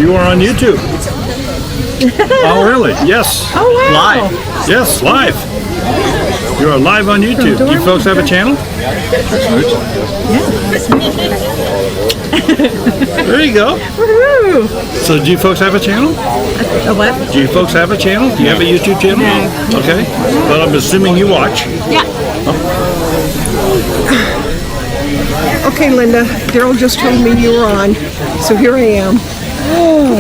You are on YouTube. Oh, really? Yes. Oh, wow. Live. Yes, live. You are live on YouTube. Do you folks have a channel? There you go. Woohoo! So do you folks have a channel? A what? Do you folks have a channel? Do you have a YouTube channel? No. Okay. But I'm assuming you watch. Yeah. Okay, Linda, Daryl just told me you were on, so here I am. Oh,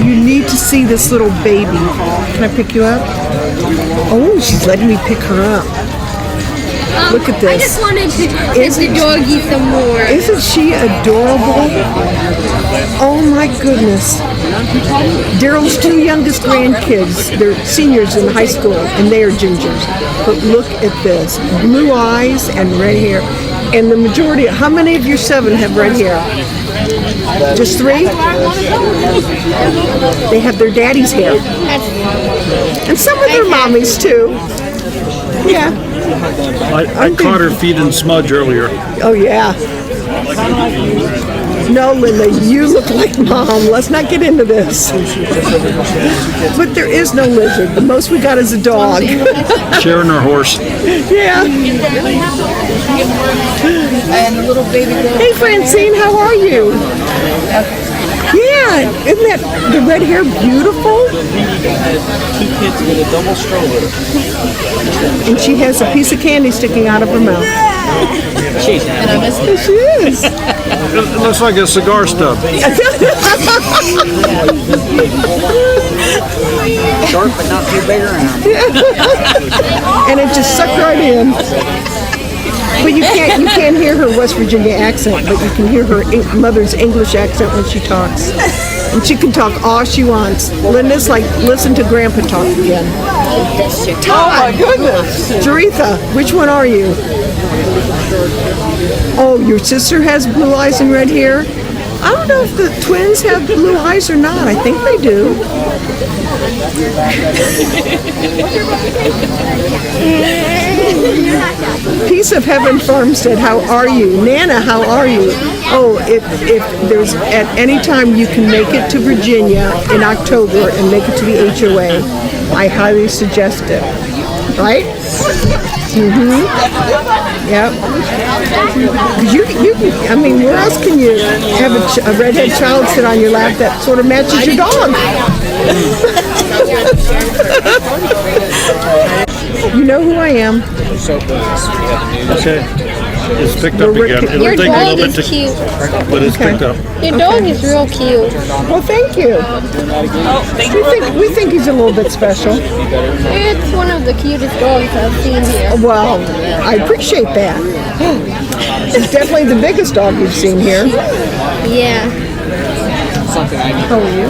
you need to see this little baby. Can I pick you up? Oh, she's letting me pick her up. Look at this. I just wanted to pet the doggy some more. Isn't she adorable? Oh my goodness. Daryl's two youngest grandkids, they're seniors in high school, and they are gingers. But look at this. Blue eyes and red hair. And the majority, how many of your 7 have red hair? Just 3? They have their daddy's hair. And some of their mommies too. Yeah. I caught her feeding Smudge earlier. Oh yeah. No, Linda, you look like Mom. Let's not get into this. But there is no lizard. The most we got is a dog. Sharing her horse. Yeah. And the little baby girl. Hey, Francine, how are you? Yeah, isn't that the red hair beautiful? 2 kids with a double stroller. And she has a piece of candy sticking out of her mouth. She's happy. Yes, she is. It looks like a cigar stub. Short but not too big around. And it just sucked right in. But you can't hear her West Virginia accent, but you can hear her mother's English accent when she talks. And she can talk all she wants. Linda's like, listen to Grandpa talk again. Todd, oh my goodness. Jaretha, which one are you? Oh, your sister has blue eyes and red hair? I don't know if the twins have blue eyes or not. I think they do. Piece of Heaven Farmstead, how are you? Nana, how are you? Oh, if there's at any time you can make it to Virginia in October and make it to the HOA, I highly suggest it. Right? Mm-hmm. Yep. I mean, where else can you have a redhead child sit on your lap that sort of matches your dog? You know who I am. Okay. It's picked up again. It'll Your take a dog little bit is cute. but it's picked up. Your dog is real cute. Well, thank you. We think he's a little bit special. It's one of the cutest dogs I've seen here. Well, I appreciate that. It's definitely the biggest dog we've seen here. Yeah. How are you?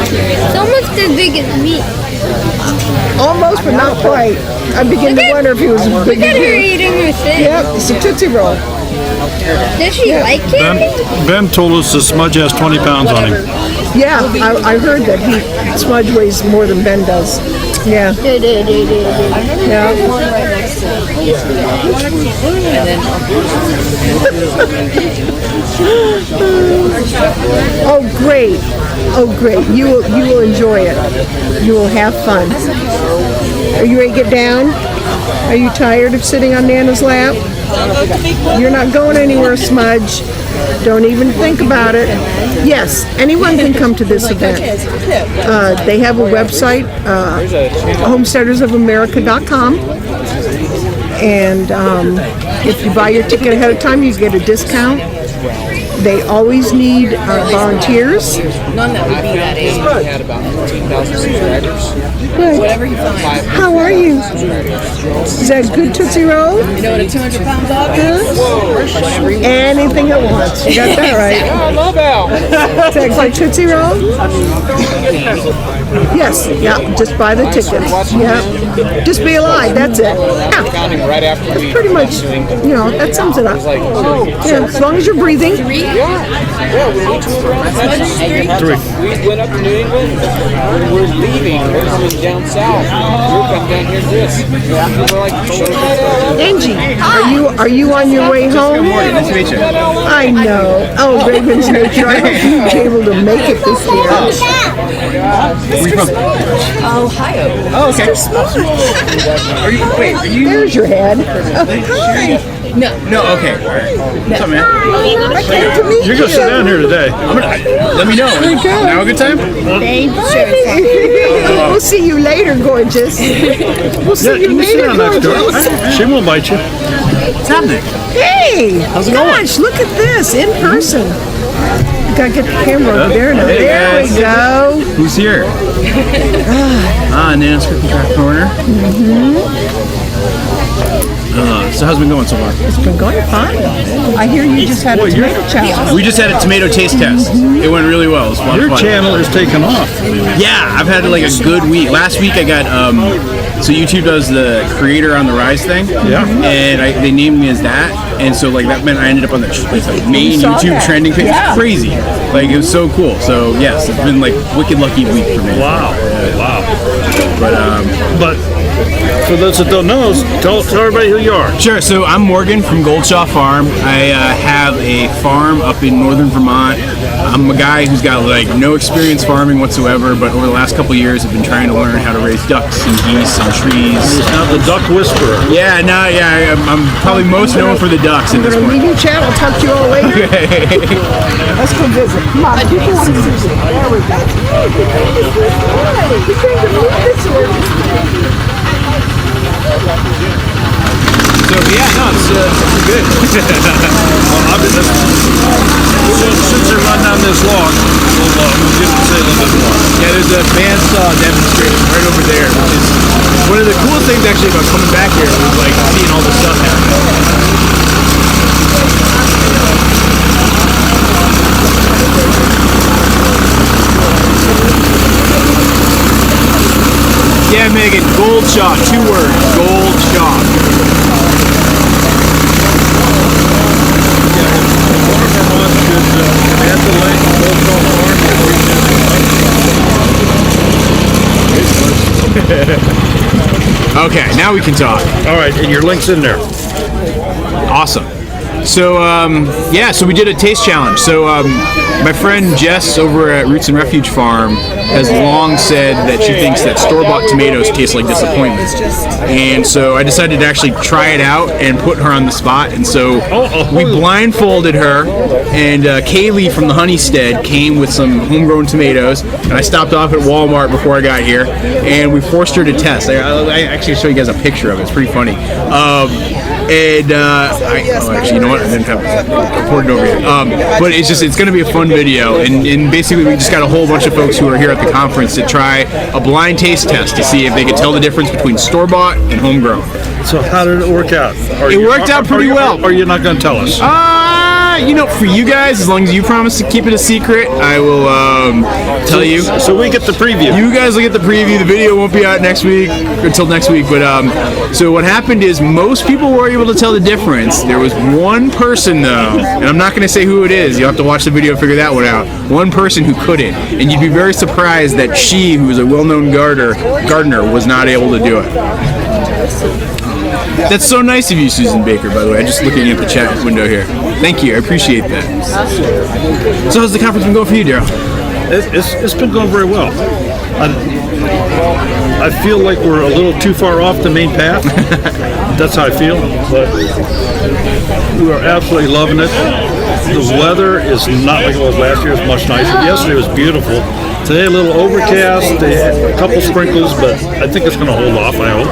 It's almost as big as me. Almost, but not quite. I begin to wonder if he was as big Look as at her you. eating her thing. Yep, it's a Tootsie Roll. Does she like candy? Ben told us the Smudge has 20 pounds on him. Yeah, I heard that Smudge weighs more than Ben does. Yeah. Yeah. Oh, great. Oh, great. You will enjoy it. You will have fun. Are you ready to get down? Are you tired of sitting on Nana's lap? You're not going anywhere, Smudge. Don't even think about it. Yes, anyone can come to this event. They have a website, homesteadersofamerica.com. And if you buy your ticket ahead of time, you get a discount. They always need volunteers. None that would be that age. We had about 14,000 subscribers. Good. Whatever you find. How are you? Is that good Tootsie Roll? You know what a 200-pound dog is? Anything it wants. You got that right. I love Al. Is that good Tootsie Roll? Yes. Yeah. Just buy the tickets. Yeah. Just be alive. That's it. Yeah. Right after That's pretty much, that sums it up. Yeah. As long as you're breathing. We went up to New England. We're leaving. We're coming down south. You'll come down here to this. We're like, Angie, are you on your way home? Good morning. Nice to meet you. I know. Oh, Raven's nature. I hope you were able to make it this year. Where are you from? Ohio. Oh, okay. Are you? There's your head. No, okay. All right. What's up, man? I came to meet You're you. gonna sit down here today. Let me know. Now a good time? We'll see you later, gorgeous. We'll see Yeah, you you can sit later, down next door. gorgeous. She won't bite you. What's happening? Hey, gosh, look at this in person. Gotta get the camera over there now. Hey, There we guys. go. Who's here? Nana's Cooking Craft Corner. So how's it been going so far? It's been going fine. I hear you just had a tomato challenge. We just had a tomato taste test. It went really well. It was a lot Your of fun. channel is taking off. Yeah, I've had like a good week. Last week I got so YouTube does the creator on the rise thing. Yeah. And they named me as that, and so like that meant I ended up on the main saw YouTube that. trending page. Yeah. It's crazy. Like it was so cool. So yes, it's been like wicked lucky week for me. Wow. Wow. But But for those that don't know, tell everybody who you are. sure. So I'm Morgan from Goldshaw Farm. I have a farm up in northern Vermont. I'm a guy who's got like no experience farming whatsoever, but over the last couple of years I've been trying to learn how to raise ducks and geese and trees. He's now the duck whisperer. Yeah, no, yeah, I'm probably most known for the ducks at I'm this gonna leave point. you chat. I'll talk to you all later. Let's come visit. Come on, people want to see you. There we go. Hey, you came to meet this year. So yeah, no, it's good. Well, I've been since they run down this log, we'll get to say a little bit more. Yeah, there's a bandsaw demonstration right over there, which is one of the coolest things actually about coming back here was like seeing all this stuff happening. Yeah, Megan, Goldshaw, 2 words, Goldshaw. Okay, now we can talk. All right, and your link's in there. Awesome. So yeah, so we did a taste challenge. So my friend Jess over at Roots and Refuge Farm has long said that she thinks that store-bought tomatoes taste like disappointment. And so I decided to actually try it out and put her on the spot. And so we blindfolded her, and Kaylee from the Homestead came with some homegrown tomatoes, and I stopped off at Walmart before I got here, and we forced her to test. I actually show you guys a picture of it. It's pretty funny. Actually, you know what? I didn't have it recorded over here. But it's going to be a fun video, and basically we just got a whole bunch of folks who are here at the conference to try a blind taste test to see if they could tell the difference between store-bought and homegrown. So how did it work out? It worked out pretty well. Or you're not going to tell us? You know, for you guys, as long as you promise to keep it a secret, I will tell you. So we get the preview. You guys will get the preview. The video won't be out until next week. But so what happened is most people were able to tell the difference. There was one person though, and I'm not going to say who it is. You'll have to watch the video to figure that one out. One person who couldn't, and you'd be very surprised that she, who is a well-known gardener, was not able to do it. That's so nice of you, Susan Baker, by the way. I'm just looking at the chat window here. Thank you. I appreciate that. So how's the conference been going for you, Daryl? It's been going very well. I feel like we're a little too far off the main path. That's how I feel. But we are absolutely loving it. The weather is not like it was last year. It's much nicer. Yesterday was beautiful. Today a little overcast, they had a couple sprinkles, but I think it's going to hold off, I hope.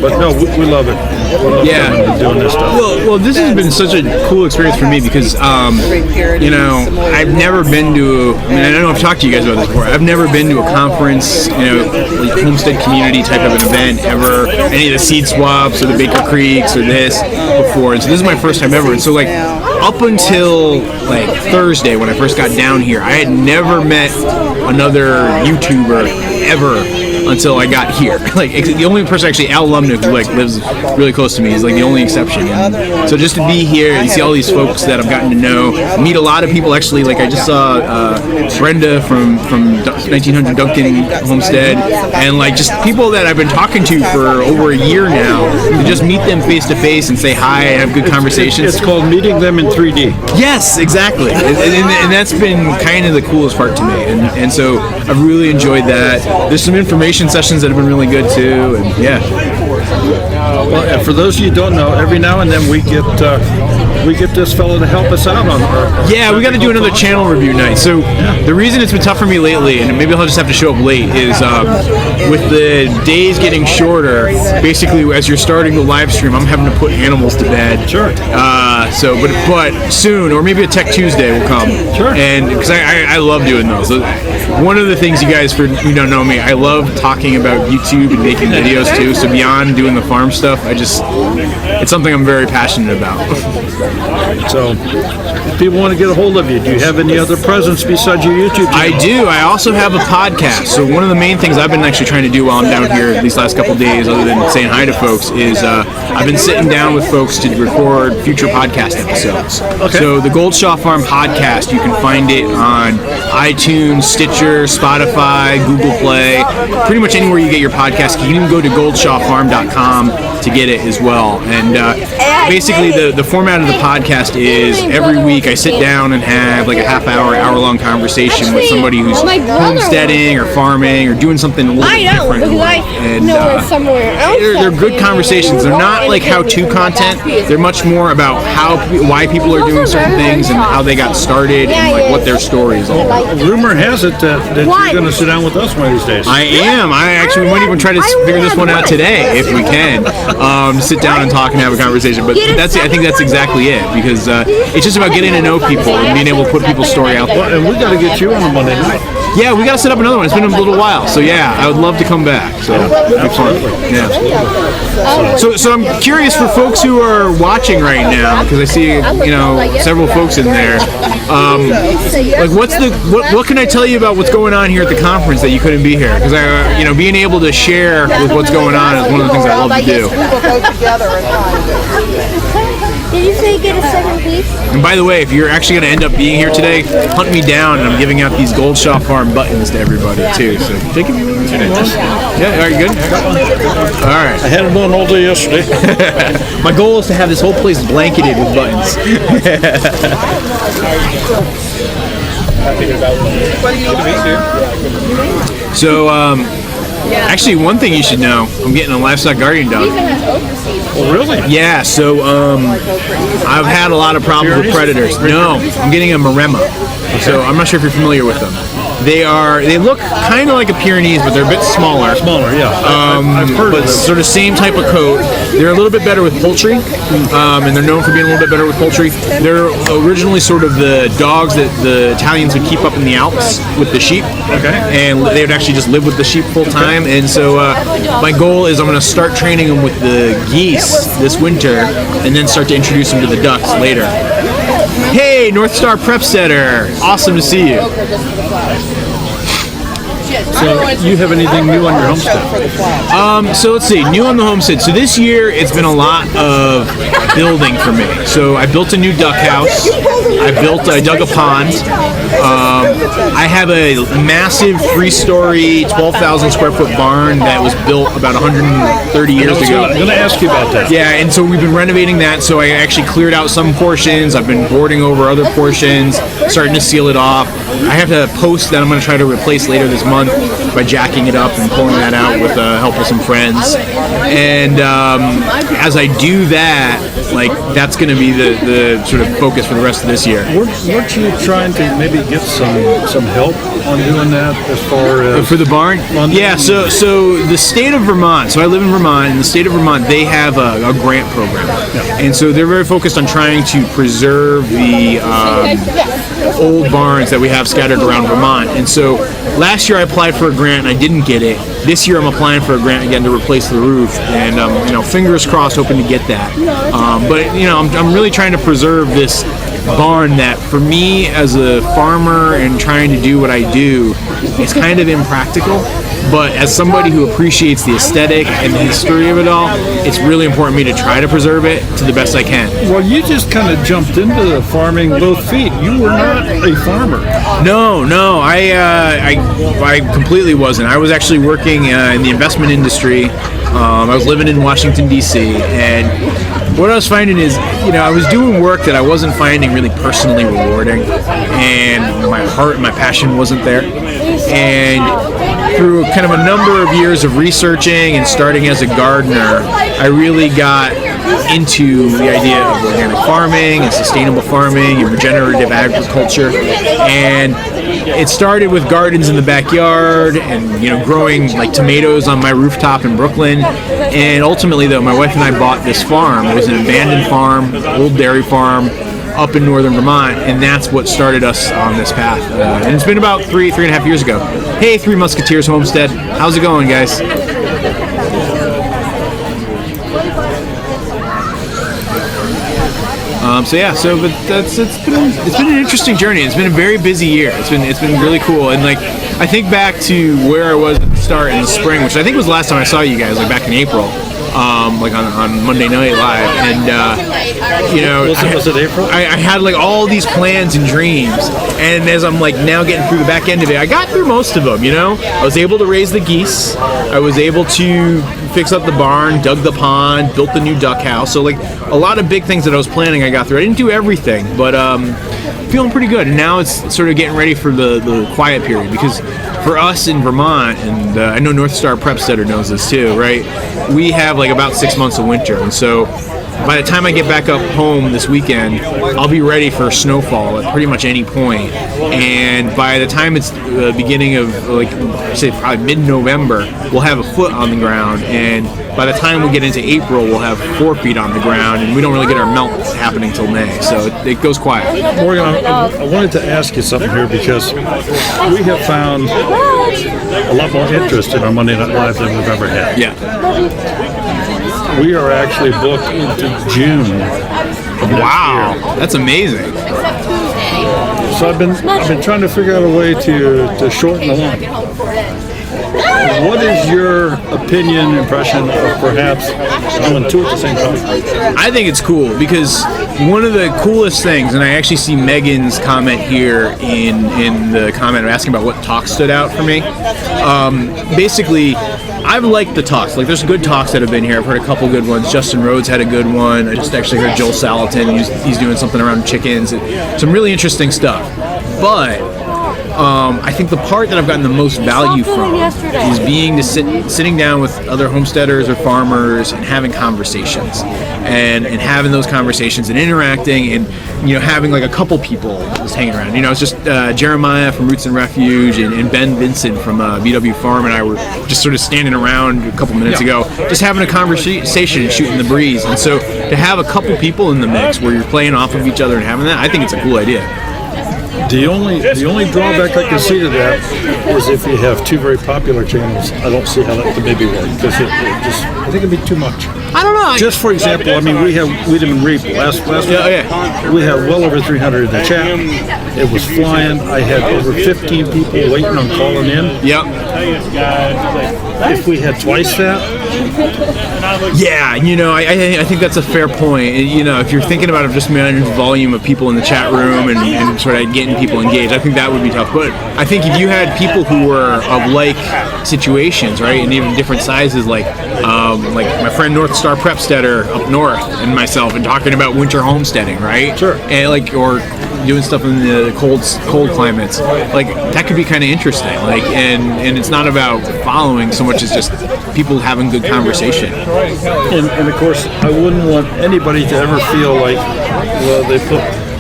But no, we love it. We love coming and doing this stuff. Well, this has been such a cool experience for me because, you know, I've never been to, I mean, I don't know if I've talked to you guys about this before, I've never been to a conference, you know, like Homestead community type of an event ever, any of the seed swaps or the Baker Creeks or this before, and so this is my first time ever, and so like, up until like Thursday when I first got down here, I had never met another YouTuber ever until I got here. Like the only person actually, Al Lumnick, who like lives really close to me, is like the only exception. And so just to be here and see all these folks that I've gotten to know, meet a lot of people actually. Like I just saw Brenda from 1900 Duncan Homestead, and like just people that I've been talking to for over a year now. To just meet them face to face and say hi and have good conversations. It's called meeting them in 3D. Yes, exactly, and that's been kind of the coolest part to me, and so I've really enjoyed that. There's some information sessions that have been really good too, and yeah. Well, and for those of you who don't know, every now and then we get this fellow to help us out on our Yeah, we got to do another channel review night. So the reason it's been tough for me lately, and maybe I'll just have to show up late, is with the days getting shorter. Basically, as you're starting the live stream, I'm having to put animals to bed. Sure. But soon, or maybe a Tech Tuesday will come. Sure. And because I love doing those. One of the things, you guys, for you don't know me, I love talking about YouTube and making videos too. So beyond doing the farm stuff, it's something I'm very passionate about. So, if people want to get a hold of you, do you have any other presence besides your YouTube channel? I do. I also have a podcast. So one of the main things I've been actually trying to do while I'm down here these last couple of days, other than saying hi to folks, is I've been sitting down with folks to record future podcast episodes. Okay. So the Goldshaw Farm podcast, you can find it on iTunes, Stitcher, Spotify, Google Play, pretty much anywhere you get your podcast. You can even go to goldshawfarm.com to get it as well. And basically the format of the podcast is every week I sit down and have like a hour-long conversation with somebody who's homesteading or farming or doing something a little bit different. And they're good conversations. They're not like how-to content. They're much more about why people are doing certain things and how they got started and like what their story is all about. Rumor has it that you're going to sit down with us one of these days. I am. We might even try to figure this one out today if we can. Sit down and talk and have a conversation. But I think that's exactly it, because it's just about getting to know people and being able to put people's story out there. Well, and we got to get you on a Monday night. Yeah, we got to set up another one. It's been a little while, so yeah, I would love to come back. So it'd be fun. Yeah. So I'm curious for folks who are watching right now, because I see several folks in there. Like, what can I tell you about what's going on here at the conference that you couldn't be here? Because being able to share with what's going on is one of the things I love to do. Did you say get a second piece? And by the way, if you're actually going to end up being here today, hunt me down, and I'm giving out these Goldshaw Farm buttons to everybody too. So take it. Yeah, are you good? All right. I had them on all day yesterday. My goal is to have this whole place blanketed with buttons. So, actually, one thing you should know, I'm getting a livestock guardian dog. Oh, really? Yeah, so I've had a lot of problems with predators. No, I'm getting a Maremma. So I'm not sure if you're familiar with them. They look kind of like a Pyrenees, but they're a bit smaller. Smaller, yeah. I've heard but of them. Sort of same type of coat. They're a little bit better with poultry, and they're known for being a little bit better with poultry. They're originally sort of the dogs that the Italians would keep up in the Alps with the sheep. Okay. And they would actually just live with the sheep full time. And so my goal is I'm going to start training them with the geese this winter, and then start to introduce them to the ducks later. Hey, North Star Prep Setter. Awesome to see you. So, you have anything new on your homestead? So let's see, new on the homestead. So this year it's been a lot of building for me. So I built a new duck house. I dug a pond. I have a massive 3-story, 12,000 square foot barn that was built about 130 years ago. I'm going to ask you about that. Yeah, and so we've been renovating that. So I actually cleared out some portions. I've been boarding over other portions, starting to seal it off. I have a post that I'm going to try to replace later this month by jacking it up and pulling that out with the help of some friends. And as I do that, like, that's going to be the sort of focus for the rest of this year. Weren't you trying to maybe get some help on doing that as far as for the barn? Yeah, so the state of Vermont, so I live in Vermont, and the state of Vermont, they have a grant program. Yeah. And so they're very focused on trying to preserve the old barns that we have scattered around Vermont. And so last year I applied for a grant and I didn't get it. This year I'm applying for a grant again to replace the roof, and fingers crossed, hoping to get that. But I'm really trying to preserve this barn that for me as a farmer and trying to do what I do, it's kind of impractical. But as somebody who appreciates the aesthetic and the history of it all, it's really important to me to try to preserve it to the best I can. Well, you just kind of jumped into the farming both feet. You were not a farmer. No, I completely wasn't. I was actually working in the investment industry. I was living in Washington, D.C., and what I was finding is, I was doing work that I wasn't finding really personally rewarding, and my heart and my passion wasn't there. And through kind of a number of years of researching and starting as a gardener, I really got into the idea of organic farming and sustainable farming and regenerative agriculture. And it started with gardens in the backyard and, growing like tomatoes on my rooftop in Brooklyn. And ultimately, though, my wife and I bought this farm. It was an abandoned farm, old dairy farm, up in northern Vermont, and that's what started us on this path. And it's been about three and a half years ago. Hey, Three Musketeers Homestead, how's it going, guys? But it's been an interesting journey. It's been a very busy year. It's been really cool, and like I think back to where I was at the start in the spring, which I think was the last time I saw you guys, like back in April. Like on Monday Night Live, and Was it April? I had like all these plans and dreams, and as I'm like now getting through the back end of it, I got through most of them. I was able to raise the geese, I was able to fix up the barn, dug the pond, built the new duck house. So like a lot of big things that I was planning, I got through. I didn't do everything, but feeling pretty good. And now it's sort of getting ready for the quiet period, because for us in Vermont, and I know North Star Prepsteader knows this too, right? We have like about 6 months of winter, and so by the time I get back up home this weekend, I'll be ready for snowfall at pretty much any point. And by the time it's the beginning of, like, say probably mid-November, we'll have a foot on the ground. And by the time we get into April, we'll have 4 feet on the ground. And we don't really get our melt happening till May. So it goes quiet. Morgan, I wanted to ask you something here, because we have found a lot more interest in our Monday Night Live than we've ever had. Yeah. We are actually booked into June. Wow, that's amazing. So I've been trying to figure out a way to shorten the line. What is your opinion, impression of perhaps doing two at the same time? I think it's cool, because one of the coolest things, and I actually see Megan's comment here in the comment asking about what talk stood out for me. Basically, I've liked the talks. Like, there's good talks that have been here. I've heard a couple good ones. Justin Rhodes had a good one. I just actually heard Joel Salatin. He's doing something around chickens. Some really interesting stuff. But I think the part that I've gotten the most value from is being sitting down with other homesteaders or farmers and having conversations, and having those conversations and interacting, and having like a couple people just hanging around. It's just Jeremiah from Roots and Refuge and Ben Vincent from BW Farm and I were just sort of standing around a couple minutes ago, just having a conversation and shooting the breeze. And so to have a couple people in the mix where you're playing off of each other and having that, I think it's a cool idea. The only drawback I can see to that is if you have two very popular channels. I don't see how that could maybe work, because I think it'd be too much. I don't know. Just for example, I mean, we didn't reap last week. Yeah. We had well over 300 in the chat. It was flying. I had over 15 people waiting on calling in. Yep. If we had twice that. Yeah, I think that's a fair point. If you're thinking about just managing the volume of people in the chat room and sort of getting people engaged, I think that would be tough. But I think if you had people who were of like situations, right, and even different sizes, like my friend North Star Prepsteader up north and myself, and talking about winter homesteading, right? Sure. And or doing stuff in the cold climates, like that could be kind of interesting. Like, and it's not about following so much as just people having good conversation. And of course, I wouldn't want anybody to ever feel like, well, they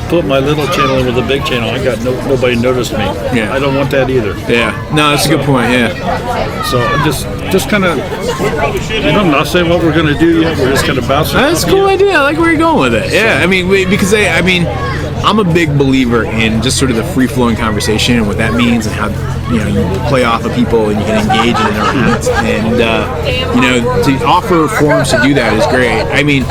put my little channel in with a big channel. I got nobody noticed me. Yeah. I don't want that either. Yeah. No, that's a good point. Yeah. So just kind of, I'm not saying what we're going to do yet. We're just kind of bouncing. That's a cool idea. I like where you're going with it. Yeah. I mean, because I'm a big believer in just sort of the free-flowing conversation and what that means, and how you play off of people and you can engage and interact, and to offer forums to do that is great. I mean,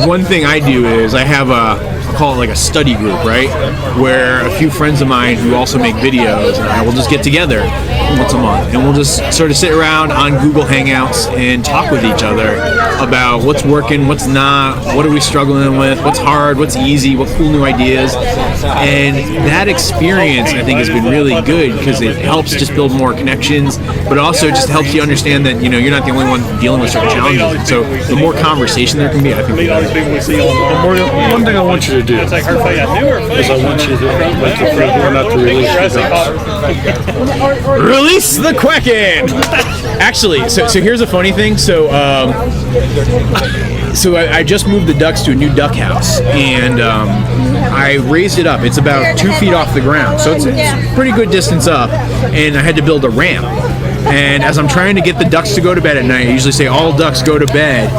one thing I do is I have a call it like a study group, right? Where a few friends of mine who also make videos and I will just get together once a month and we'll just sort of sit around on Google Hangouts and talk with each other about what's working, what's not, what are we struggling with, what's hard, what's easy, what cool new ideas. And that experience, I think, has been really good because it helps just build more connections, but also just helps you understand that, you know, you're not the only one dealing with certain challenges. And so the more conversation there can be, I think the better. One thing I want you to do is I want you to let your friend learn not to release the ducks. Release the Kraken! Actually, so here's a funny thing. So I just moved the ducks to a new duck house, and I raised it up. It's about 2 feet off the ground, so it's a pretty good distance up, and I had to build a ramp. And as I'm trying to get the ducks to go to bed at night, I usually say all ducks go to bed,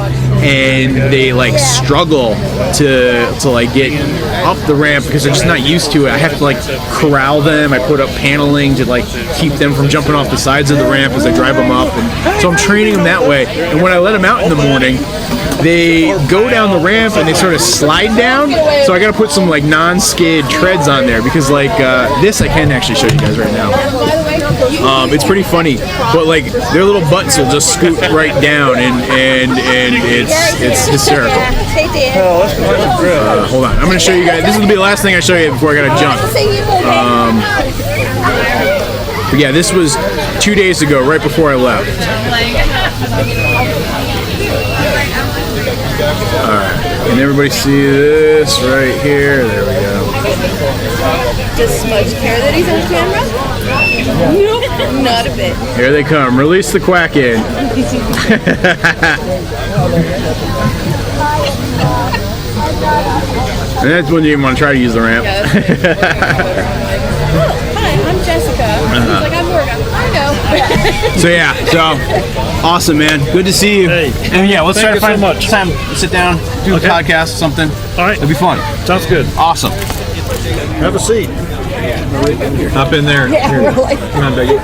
and they like struggle to like get up the ramp because they're just not used to it. I have to like corral them. I put up paneling to like keep them from jumping off the sides of the ramp as I drive them up, and so I'm training them that way. And when I let them out in the morning, they go down the ramp and they sort of slide down. So I got to put some like non-skid treads on there because like this I can actually show you guys right now. It's pretty funny, but like their little butts will just scoot right down, and it's hysterical. Hold on, I'm gonna show you guys. This will be the last thing I show you before I gotta jump. But yeah, this was 2 days ago, right before I left. Alright, can everybody see this right here? There we go. Does Smudge care that he's on camera? Nope, not a bit. Here they come. Release the Kraken. And that's when you even want to try to use the ramp. Hi, I'm Jessica. He's like, I'm Morgan. I know. So yeah, awesome, man. Good to see you. Hey. And yeah, let's try to find so much. time to sit down, do a podcast, something. All right. It'll be fun. Sounds good. Awesome. Have a seat. Hop in there. Yeah, really. Come on, Becky.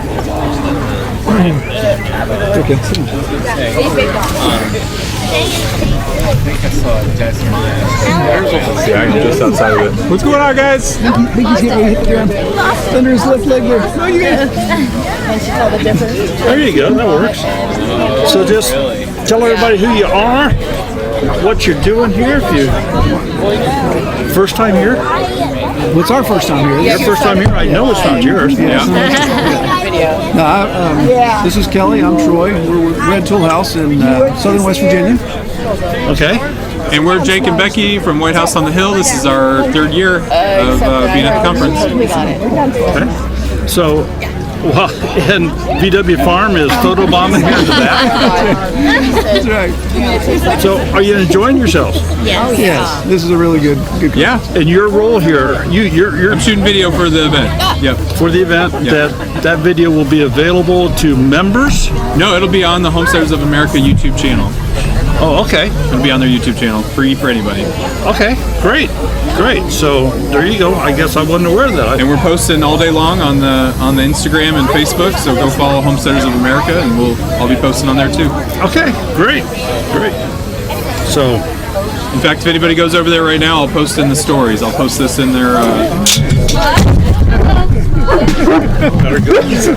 Yeah, I'm just outside of it. What's going on, guys? Biggie's getting ready to hit the ground. Under his left leg there. No, you guys. There you go. That works. So just tell everybody who you are, what you're doing here. If you first time here. Well, it's our first time here. Your first time here. I know it's not yours. No, this is Kelly. I'm Troy. We're with Red Tool House in southern West Virginia. Okay. And we're Jake and Becky from White House on the Hill. This is our third year of being at the conference. Okay. So, well, and VW Farm is photobombing here in the back. That's right. So, are you enjoying yourselves? Yes, this is a really good. Yeah, And your role here, you're I'm shooting video for the event. Yep. for the event. That video will be available to members. No, it'll be on the Homesteaders of America YouTube channel. Oh, okay. It'll be on their YouTube channel, free for anybody. Okay, great. So there you go. I guess I wasn't aware of that. And we're posting all day long on the Instagram and Facebook. So go follow Homesteaders of America, and I'll be posting on there too. Okay, great. So, in fact, if anybody goes over there right now, I'll post in the stories. I'll post this in their.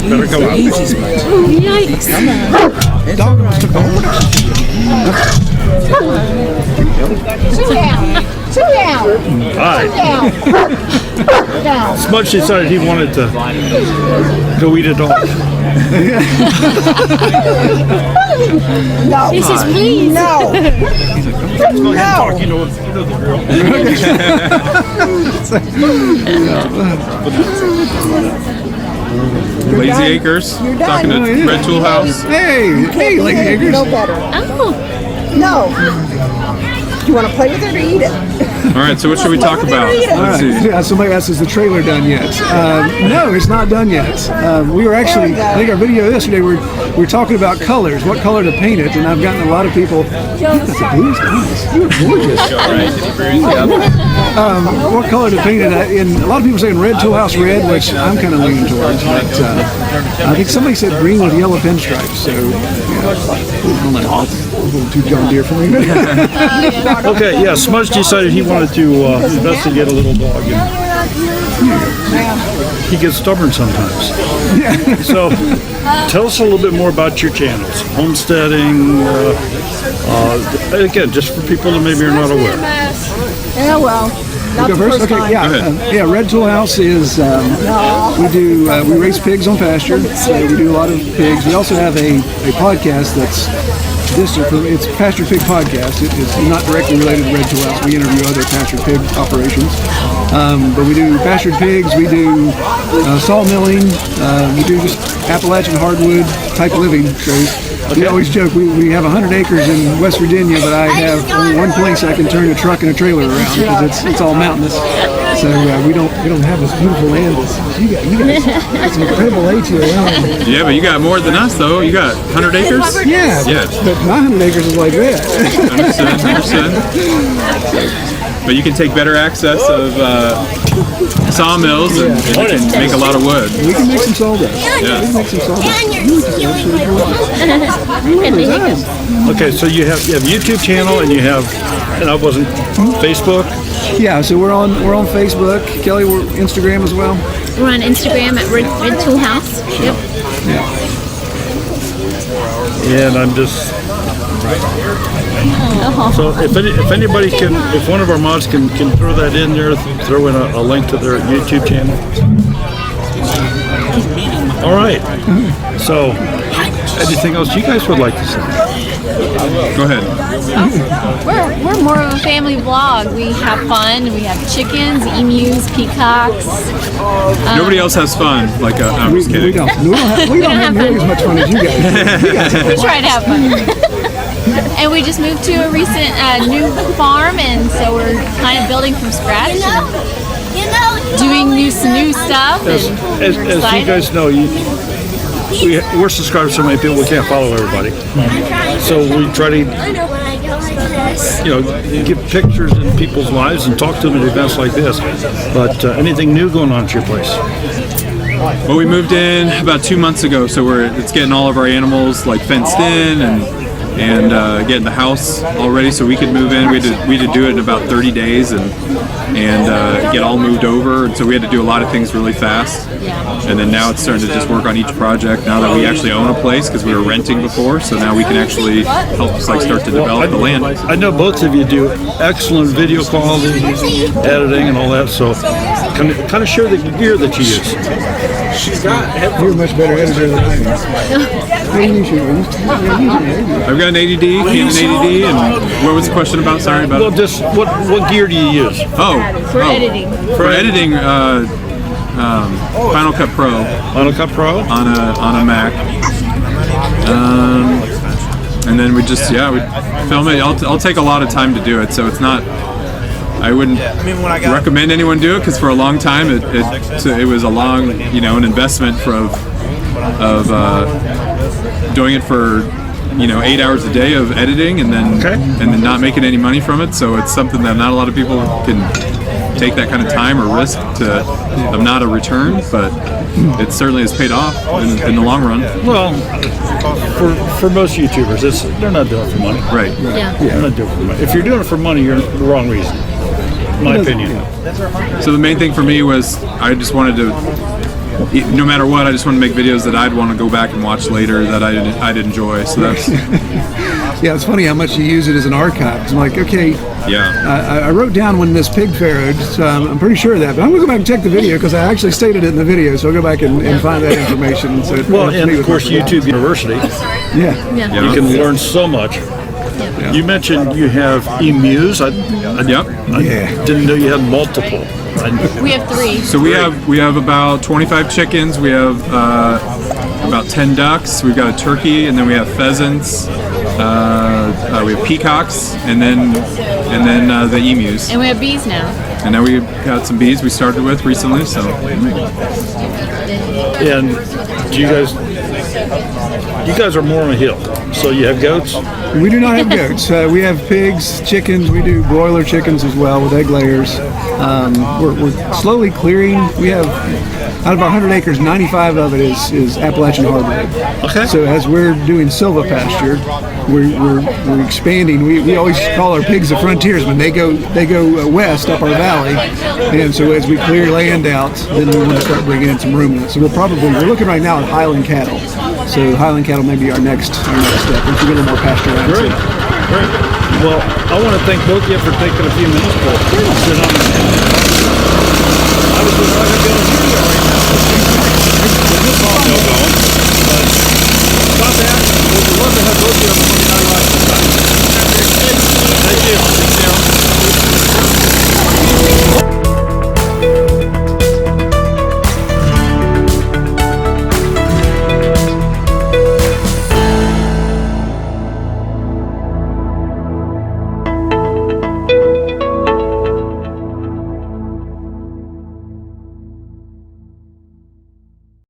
better come out. Sit down. All right. Down. Smudge decided he wanted to go eat a dog. No. He says, please. No. Go ahead and talk. You know the drill. Lazy Acres, You're done. talking to Red Tool House. Hey, Lazy Acres. No better. Oh, No. Do you want to play with it or eat it? All right, so what should we talk about? All Let's see. right. Yeah, somebody asked, is the trailer done yet? No, it's not done yet. We were actually, I think our video yesterday, we were talking about colors, what color to paint it, and I've gotten a lot of people, that's the bluest eyes. You're gorgeous. What color to paint it? And a lot of people saying Red Tool House red, which I'm kind of leaning towards, but I think somebody said green with yellow pinstripes, so yeah. little too John Deere for me. Okay, yeah, Smudge decided he wanted to investigate a little dog. And he gets stubborn sometimes. So, tell us a little bit more about your channels. Homesteading, again, just for people that maybe are not aware. Yeah, well. Not Go the first? first Okay, time. yeah. Red Tool House is we raise pigs on pasture. So we do a lot of pigs. We also have a podcast that's distant from it's Pasture Pig Podcast. It's not directly related to Red Tool House. We interview other pasture pig operations, but we do pastured pigs. We do sawmilling. We do just Appalachian hardwood type living. So we always joke we have 100 acres in West Virginia, but I have only one place I can turn a truck and a trailer around because it's all mountainous. So we don't have this beautiful land. You guys, it's an incredible HOA land. Yeah, but you got more than us, though. You got 100 acres? Yeah, Yeah. but my 100 acres is like that. Understood. But you can take better access of sawmills and you can make a lot of wood. We can make some sawdust. Yeah. We can make some sawdust. Okay, so you have a YouTube channel and you have, and I wasn't, Facebook? Yeah, so we're on Facebook. Kelly, we're Instagram as well. We're on Instagram at Red Tool House. Yep. And I'm just... So if anybody can, if one of our mods can throw that in there, throw in a link to their YouTube channel. All right. So, anything else you guys would like to say? Go ahead. We're more of a family vlog. We have fun. We have chickens, emus, peacocks. Nobody else has fun. Like, I'm just We kidding. don't. We don't have nearly as much fun as you guys. We try to have fun. And we just moved to a recent new farm, and so we're kind of building from scratch and doing some new stuff. As you guys know, we're subscribed to so many people we can't follow everybody. So we try to, give pictures in people's lives and talk to them at events like this. But anything new going on at your place? Well, we moved in about 2 months ago, so it's getting all of our animals like fenced in and getting the house all ready so we could move in. We had to do it in about 30 days and get all moved over. And so we had to do a lot of things really fast. And then now it's starting to just work on each project now that we actually own a place because we were renting before. So now we can actually help us start to develop the land. I know both of you do excellent video quality, editing, and all that. So kind of share the gear that you use. You're a much better editor than I am. I've got an 80D, Canon 80D, and what was the question about? Sorry about Well, just what gear do you use? For editing. For editing, Final Cut Pro. Final Cut Pro on a Mac. And then we film it. I'll take a lot of time to do it, so it's not. I wouldn't recommend anyone do it because for a long time it was a long, an investment of doing it for 8 hours a day of editing and then not making any money from it. So it's something that not a lot of people can take that kind of time or risk of not a return, but it certainly has paid off in the long run. Well, for most YouTubers, they're not doing it for money. Right. Yeah. They're not doing it for money. If you're doing it for money, you're the wrong reason. In my opinion. So the main thing for me was I just wanted to, no matter what, I just want to make videos that I'd want to go back and watch later that I'd enjoy. So that's Yeah, it's funny how much you use it as an archive. I'm like, okay, yeah. I wrote down when this pig farrowed, so I'm pretty sure of that. But I'm going to go back and check the video because I actually stated it in the video, so I'll go back and find that information. So And of course, YouTube University. Yeah. You can learn so much. You mentioned you have emus. I didn't know you had multiple. We have 3. So we have about 25 chickens. We have about 10 ducks. We've got a turkey, and then we have pheasants. We have peacocks, and then the emus. And we have bees now. And now we've got some bees we started with recently. So. And you guys are more on a hill. So you have goats. We do not have goats. We have pigs, chickens. We do broiler chickens as well with egg layers. We're slowly clearing. We have, out of our 100 acres, 95 of it is Appalachian hardwood. Okay. So as we're doing Silvopasture, we're expanding. We always call our pigs the frontiersmen. They go west up our valley, and so as we clear land out, then we want to start bringing in some ruminants. So we're looking right now at Highland cattle. So Highland cattle may be our next step once we get a little more pasture land. Great. Great. Well, I want to thank both of you for taking a few minutes to sit on the obviously, we're not going to be able to hear you right now. With this audio going, but stop that. We'd love to have both of you on the Monday Night Live sometime.